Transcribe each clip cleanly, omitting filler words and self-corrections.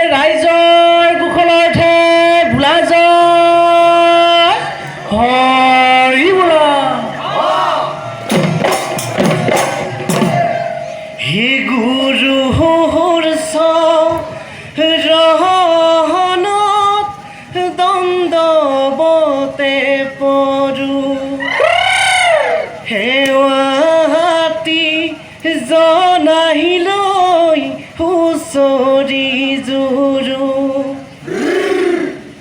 ৰাইজৰ কুশলতে ভোলা যায় হৰি বোলা হে গুৰুৰ চৰণত দণ্ডৱতে পৰো সেৱাতি জনাইলৈ হুঁচৰি জোৰো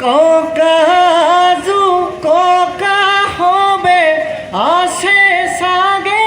ককাজু ককা হবে আছে চাগে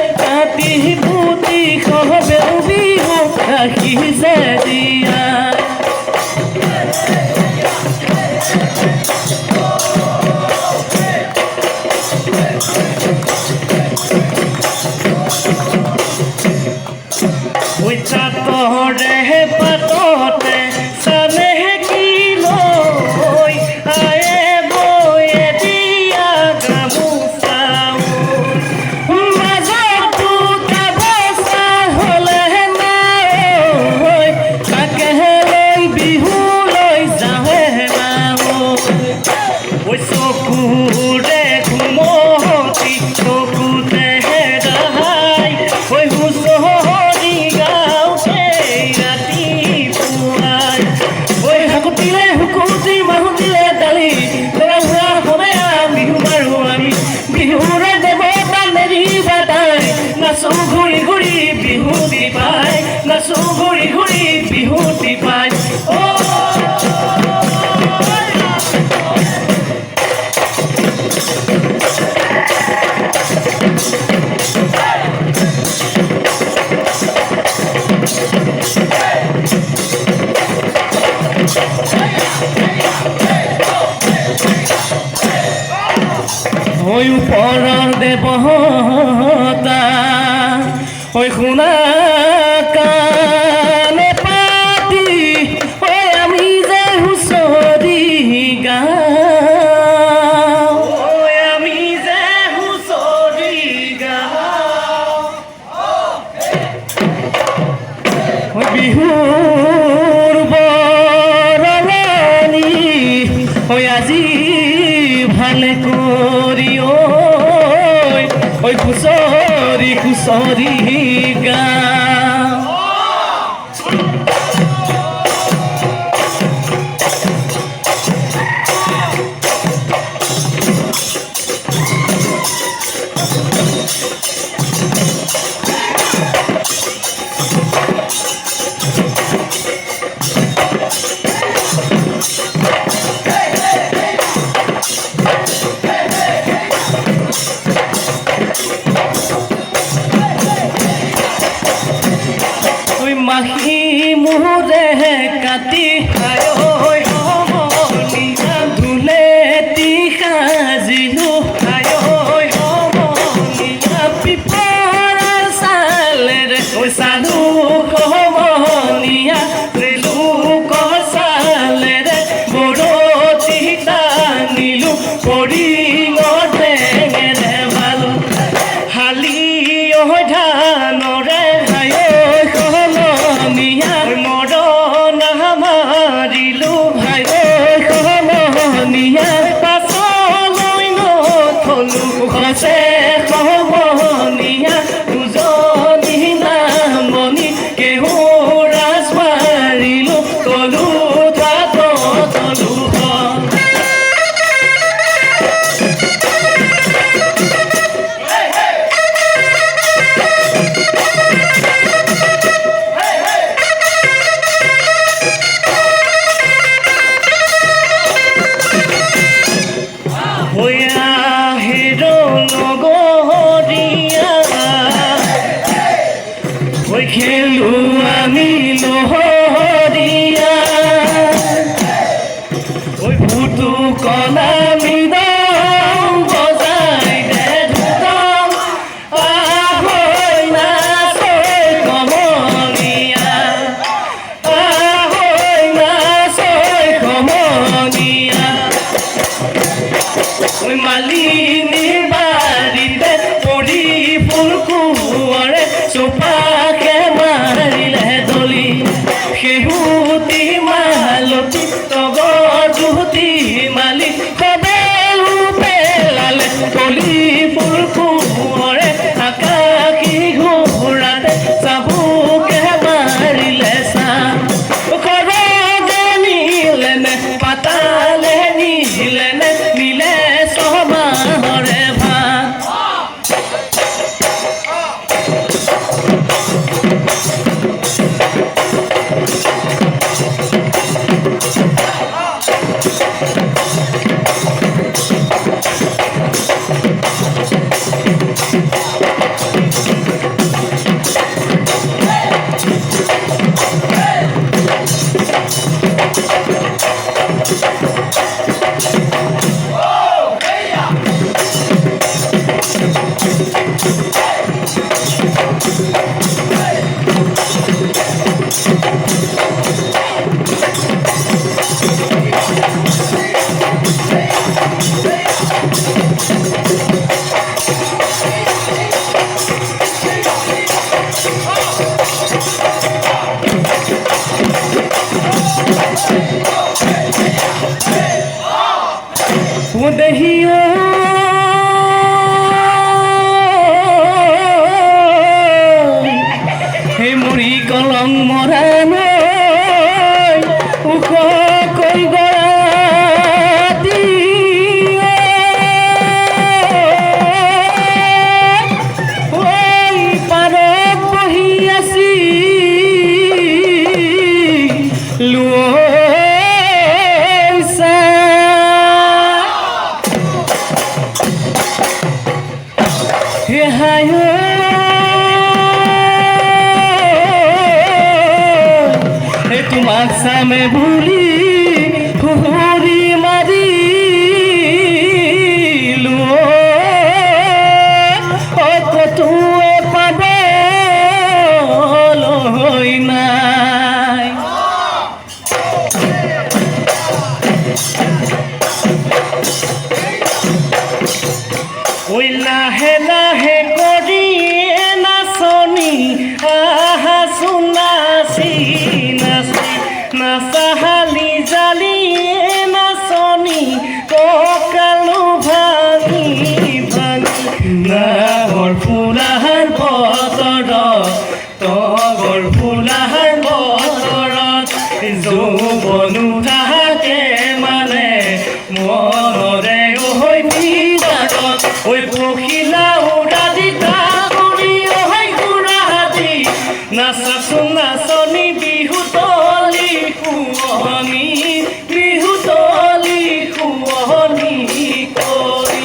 নাতি পুতি হবে বিহু ৰাখিছে জীয়া চকুৰে ঘুমতি সুন্দৰ দেবতা ওই শুনা কানে পাতি ওই আমি যে হুঁচৰি গাওঁ ওই আমি যে হুঁচৰি গাওঁ ওই বিহুৰ বৰণি ওই আজি ভালে কৰি ঐ খুচৰি খুচৰি গাওঁ মাখি মোৰে কাটি আয়ৈ সমনীয়া ধুলেতি সাজিলো আয়ৈ সমনীয়া পিপৰাৰ চালেৰে চালো সমনীয়া ৰেলুকৰ চালেৰে বৰতি টানিলো পৰিঙৰ টেঙেৰে ভালো শালি ধানৰে মৰণ মাৰিলো ভাই সমনীয়া পাছলৈ নথলো খচে সমনীয়া দুজনী নামনি কেহুৰা মাৰিলো তলু তাত তলু খেলো আমি লহৰীয়া ওই ফুটু কলা মৃদং বজাই দে ধুতং আহৈ নাচৈ কমনীয়া আহৈ নাচৈ কমনীয়া ওই মালিনী বাৰীতে পৰি ফুল কোঁৱৰে চোপাকে মাৰিলে দলি সেহুতি মালতী তগৰ দুহুতি মালি কবেলো পেলালে কলি ফুল কোঁৱৰে আকাশী ঘোঁৰাতে চাবুকে মাৰিলে চাম খৰগে নিলেনে পাতালে নিলেনে নিলে ছমাহৰে ভাত দেহিও হে মৰি কলং মৰা নৈ উখ কৈ গৰাতি ঐ পাৰত বহি আছি তোমাক চামে বুলি হুহুৰি মাৰিলো চোন নাচি নাচি নাচাহালি জালি নাচনি কঁকালো ভাঙি ভাঙি নাগৰ ফুলাহাৰ বতৰত তগৰ ফুলাহাৰ বতৰত যৌৱন উঠাকে মানে মনৰে হৈ বিৰাটত ঐ পখিলা উৰা দিতা কৰি অহাই ঘূৰা হাতী নাচাচোন নাচনি বিহুতলি শুৱনি বিহুতলি শুৱনি কৰি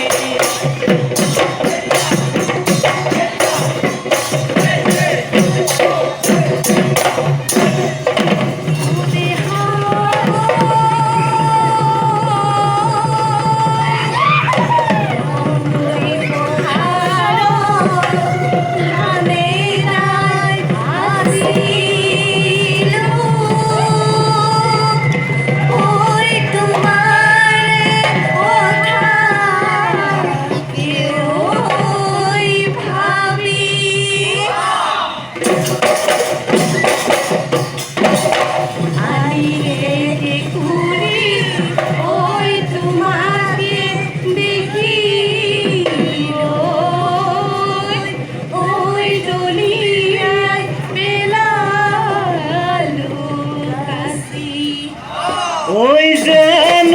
ওই যেন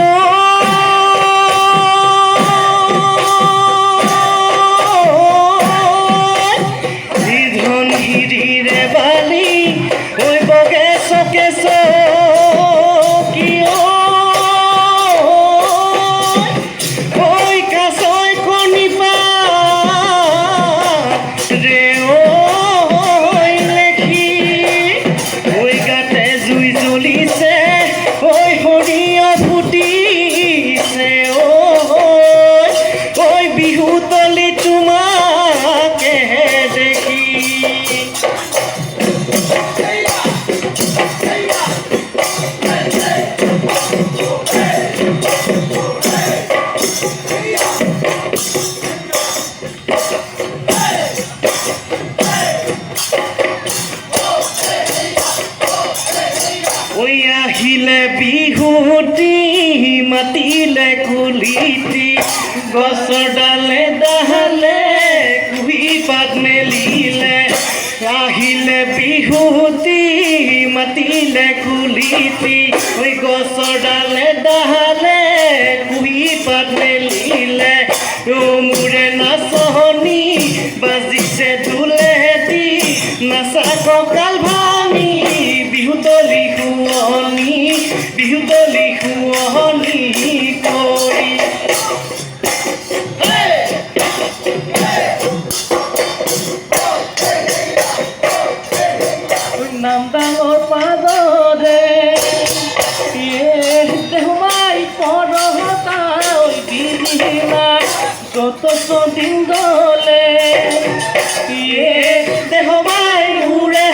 ধন গিরিরে বালি ওই বগে চকে কিয় ওই কাছই কণী পা রে ওই লেখি ওই গাতে জুই জ্বলিছে ওই হরিয়া ফুটিছে ওই বিহুতলি তোমাকে দেখি ওই আহিলে বিহুতি মাতিলে কুলিতি গছৰ ডালে ডালে কুহি পাত মেলিলে আহিলে বিহুতি মাতিলে কুলিতি ওই গছৰ ডালে ডালে কুহি পাত মেলিলে মোৰে নাচনি বাজিছে দুলেটি নাচা কঁকাল ভাঙি বিহুতলি শুৱনি বিহুতলি শুৱনি কৰি নাম ডাঙৰ পাদৰে দেহমাই পৰহতা দিনা যত দিন গলে দেহমাই উৰে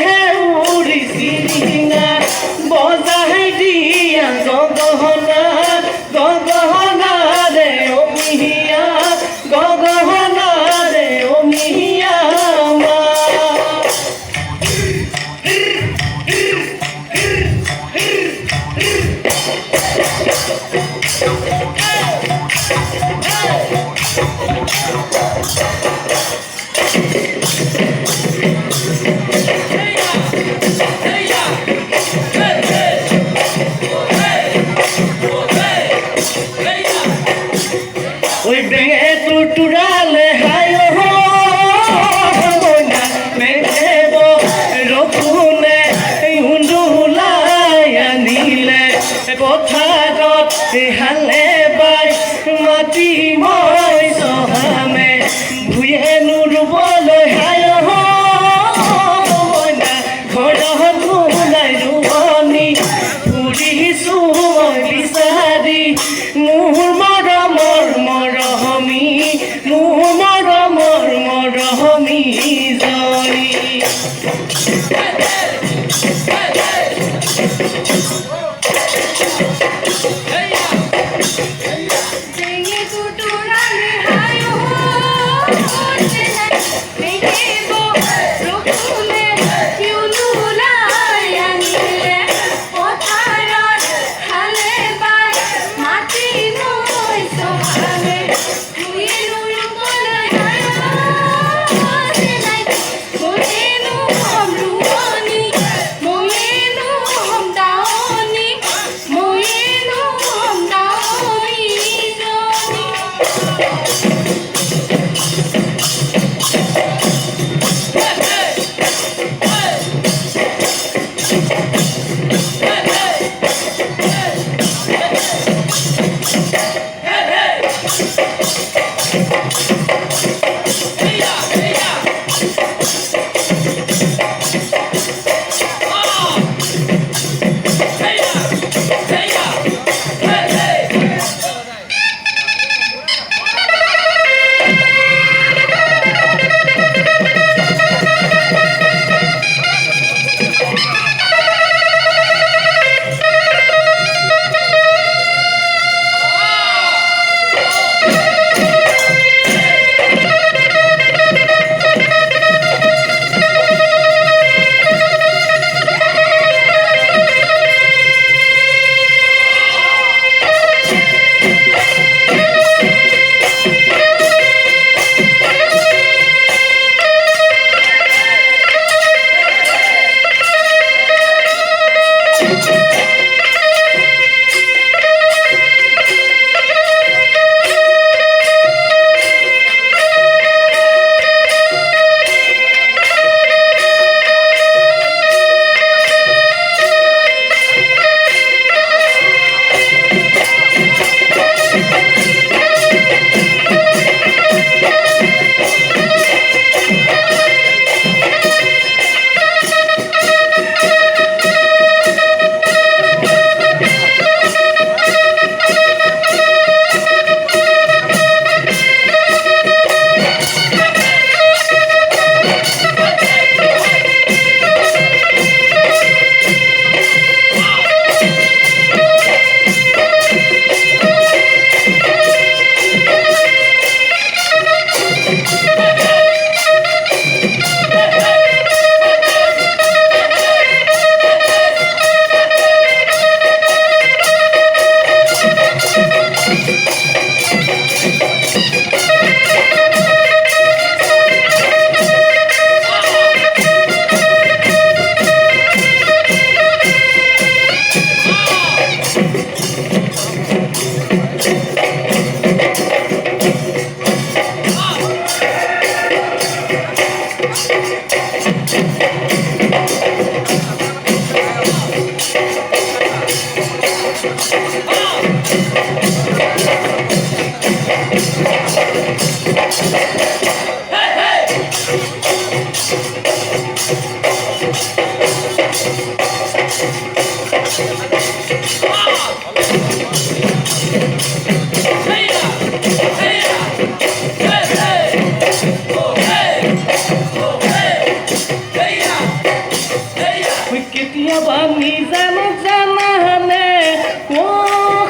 কেতিয়াবা নিজানো জানানে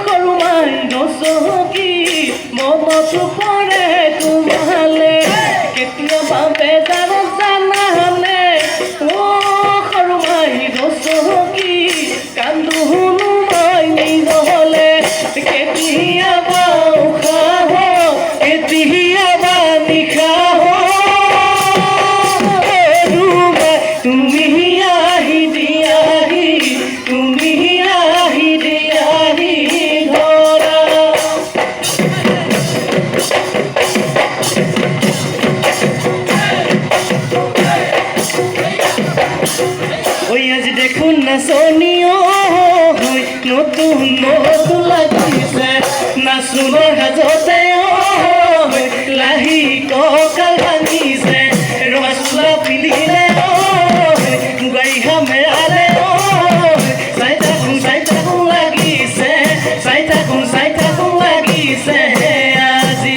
সৰু মাই নচকী মনতো পৰে তোমালে কেতিয়াবা বেজাৰো জানানে সৰু মাই নচকী কান্দো শুনো মই নিজলে কেতিয়াবা উশাহ কেতিয়াবা নিশাহ তুমি আহি দিয়াহি তুমি আহি দিয়াহি ধৰা ওই আজি দেখোন নাচনীয় হৈ নতুন নতুন লাগিছে নাচোনৰ হাজতে লাহি কঁকাল ভাঙিছে ৰঙা চোলা পিন্ধিলে গাড়ী মেৰালে চাই থাকোঁ লাগিছে চাই থাকোঁ লাগিছে আজি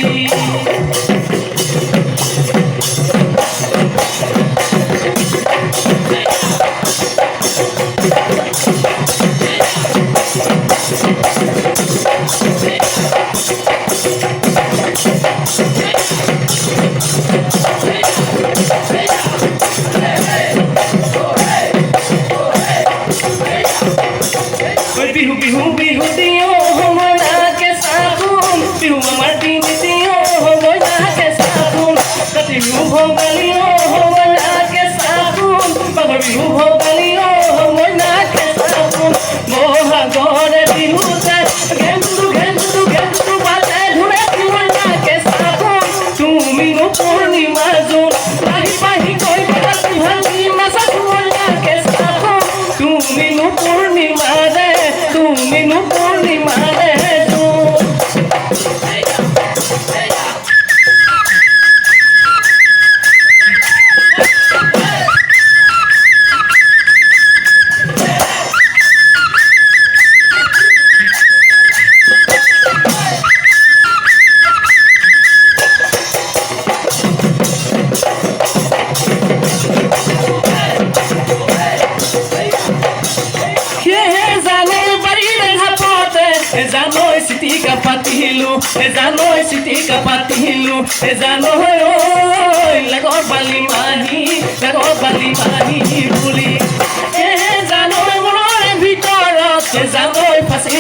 বিহু বিহু বিহু দিও মইনাকে চাবোন বিহু আমাৰ তিনিদিও মইনাকে চাবোন কাতি বিহু ভোগালীও মইনাকে চাবোন মাঘৰ বিহু ভোগালীও মইনাকে চাবোন বহাগৰে বিহুতে ঘেন্টু ঘেন্টু ঘেন্টু বাজে ঘূৰে মইনাকে চাবোন তুমিনো পূৰ্ণিমা জোন পাহি পাহি কৈ বাজি ভাঙি নাচা মইনাকে চাবোন তুমিনো পূৰ্ণিমা ৰে তুমিনো পূৰ্ণিমা ৰে জানৈ চিটিকা পাতিলো জানৈ ঐ লাগৰ বালি মাহি বুলি জানৈ মনৰ ভিতৰত জানৈ ফাঁচি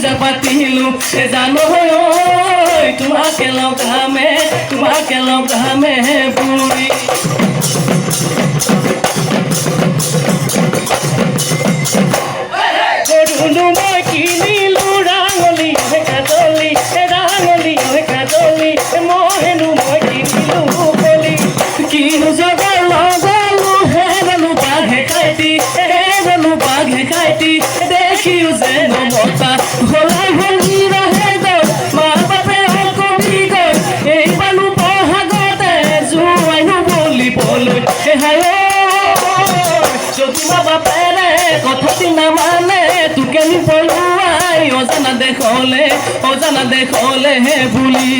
জাল পাতিলো জানৈ ঐ তোমাকে লগামে বুঢ়ী মই কিনিলো ৰাঙলী কাজলি মহেনো মই কিনিলো কলি কিনো জগৰ লগালো হেনো বাঘে কাইটি দেখিও যে নমতা হলাই ভঙি ৰহে গৈ মা বাপে কবি গৈ এই মানুহ বহাগতে জোৱাইনো বলিবলৈ হায় যদি মা বাপেৰে কথাটি নামানে তোকে নি পলুৱাই অজানা দেখলে হে বুলি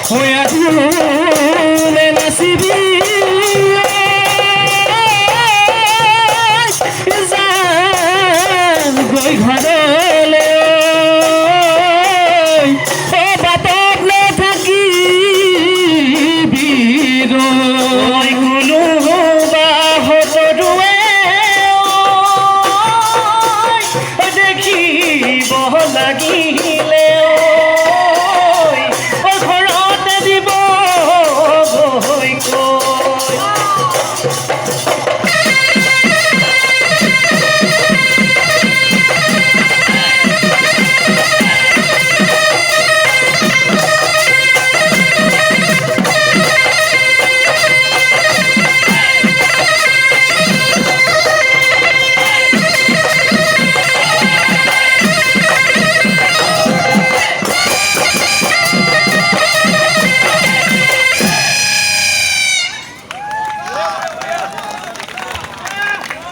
হৈ আহিলে নাচিবি গৈ ঘৰলে বাটত নাথাকিবি কোনো বাহতৰুৱে দেখিব লাগিলে ঘৰতে দিব গৈ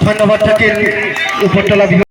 ধন্যবাদ থাকিল উপৰতলা বিহু